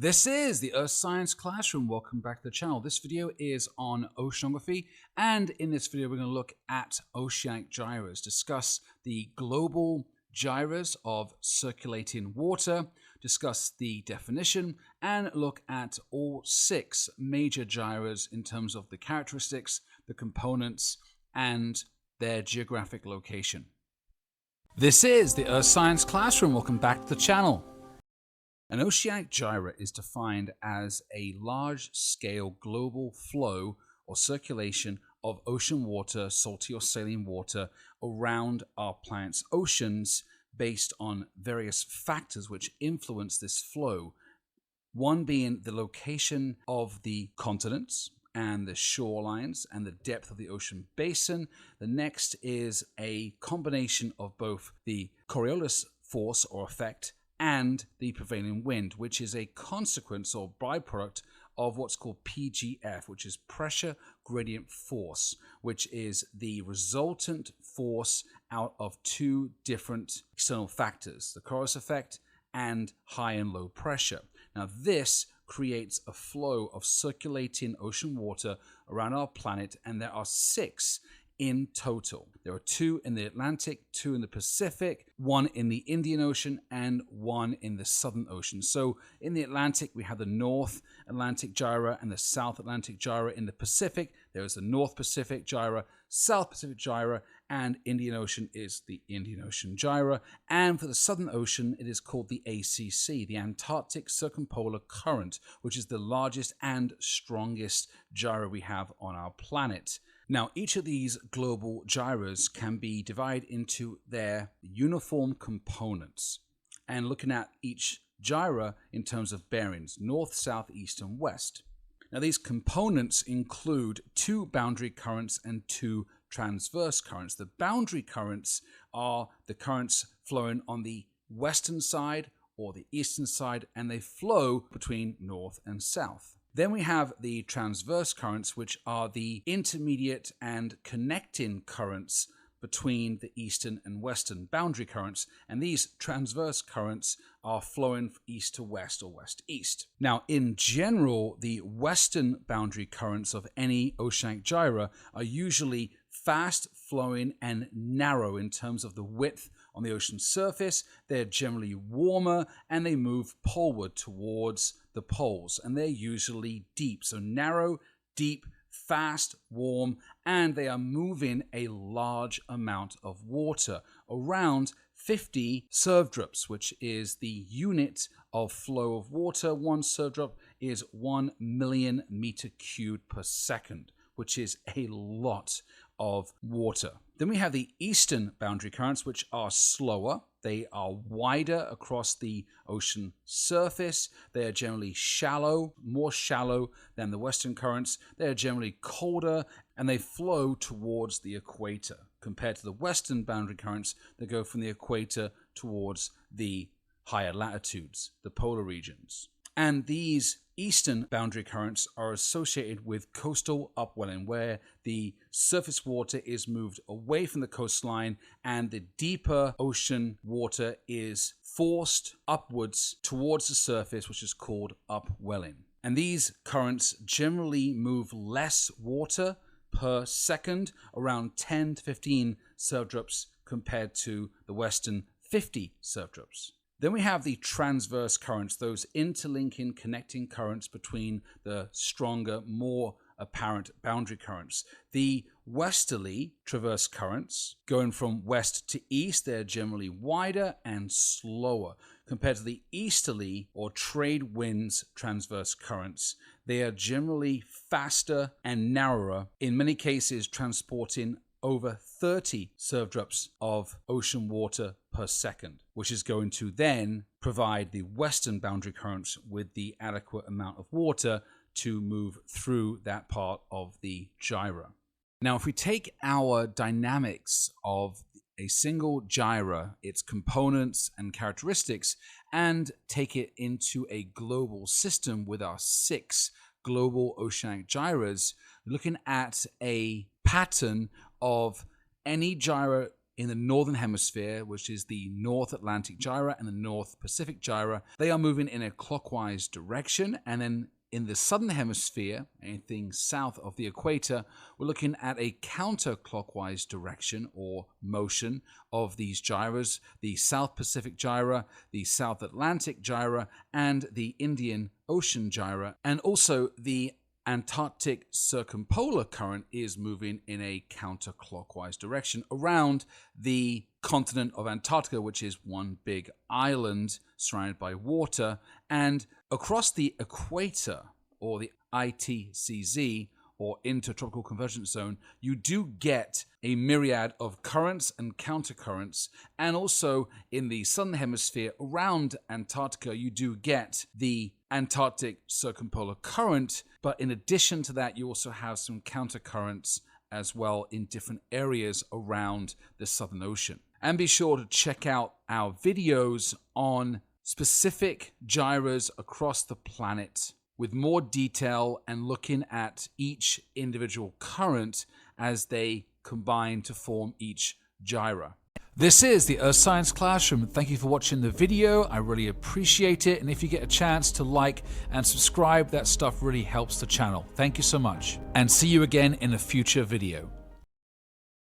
This is the Earth Science Classroom. Welcome back to the channel. This video is on oceanography, and in this video we're going to look at oceanic gyres, discuss the global gyres of circulating water, discuss the definition, and look at all 6 major gyres in terms of the characteristics, the components, and their geographic location. This is the Earth Science Classroom. Welcome back to the channel. An oceanic gyre is defined as a large-scale global flow or circulation of ocean water, salty or saline water, around our planet's oceans based on various factors which influence this flow. One being the location of the continents and the shorelines and the depth of the ocean basin. The next is a combination of both the Coriolis force or effect and the prevailing wind, which is a consequence or byproduct of what's called PGF, which is pressure gradient force, which is the resultant force out of 2 different external factors, the Coriolis effect and high and low pressure. Now this creates a flow of circulating ocean water around our planet, and there are 6 in total. There are 2 in the Atlantic, 2 in the Pacific, 1 in the Indian Ocean, and 1 in the Southern Ocean. So in the Atlantic, we have the North Atlantic gyre and the South Atlantic gyre. In the Pacific, there is the North Pacific gyre, South Pacific gyre, and Indian Ocean is the Indian Ocean gyre. And for the Southern Ocean, it is called the ACC, the Antarctic Circumpolar Current, which is the largest and strongest gyre we have on our planet. Now, each of these global gyres can be divided into their uniform components. And looking at each gyre in terms of bearings, north, south, east, and west. Now, these components include 2 boundary currents and 2 transverse currents. The boundary currents are the currents flowing on the western side or the eastern side, and they flow between north and south. Then we have the transverse currents, which are the intermediate and connecting currents between the eastern and western boundary currents, and these transverse currents are flowing east to west or west-east. Now, in general, the western boundary currents of any oceanic gyre are usually fast-flowing and narrow in terms of the width on the ocean surface. They're generally warmer, and they move poleward towards the poles, and they're usually deep. So narrow, deep, fast, warm, and they are moving a large amount of water, around 50 surfdrops, which is the unit of flow of water. 1 surfdrop is 1 million meter cubed per second, which is a lot of water. Then we have the eastern boundary currents, which are slower. They are wider across the ocean surface. They are generally shallow, more shallow than the western currents. They are generally colder, and they flow towards the equator, compared to the western boundary currents that go from the equator towards the higher latitudes, the polar regions. And these eastern boundary currents are associated with coastal upwelling, where the surface water is moved away from the coastline and the deeper ocean water is forced upwards towards the surface, which is called upwelling. And these currents generally move less water per second, around 10 to 15 surfdrops compared to the western 50 surfdrops. Then we have the transverse currents, those interlinking, connecting currents between the stronger, more apparent boundary currents. The westerly transverse currents, going from west to east, they're generally wider and slower. Compared to the easterly or trade winds transverse currents, they are generally faster and narrower, in many cases transporting over 30 surfdrops of ocean water per second, which is going to then provide the western boundary currents with the adequate amount of water to move through that part of the gyre. Now, if we take our dynamics of a single gyre, its components and characteristics, and take it into a global system with our 6 global oceanic gyres, looking at a pattern of any gyre in the northern hemisphere, which is the North Atlantic gyre and the North Pacific gyre, they are moving in a clockwise direction. And then in the southern hemisphere, anything south of the equator, we're looking at a counterclockwise direction or motion of these gyres, the South Pacific gyre, the South Atlantic gyre, and the Indian Ocean gyre. And also the Antarctic circumpolar current is moving in a counterclockwise direction around the continent of Antarctica, which is one big island surrounded by water. And across the equator, or the ITCZ, or Intertropical Convergence Zone, you do get a myriad of currents and countercurrents. And also in the southern hemisphere around Antarctica, you do get the Antarctic circumpolar current. But in addition to that, you also have some countercurrents as well in different areas around the Southern Ocean. And be sure to check out our videos on specific gyres across the planet with more detail and looking at each individual current as they combine to form each gyre. This is the Earth Science Classroom. Thank you for watching the video. I really appreciate it. And if you get a chance to like and subscribe, that stuff really helps the channel. Thank you so much. And see you again in a future video.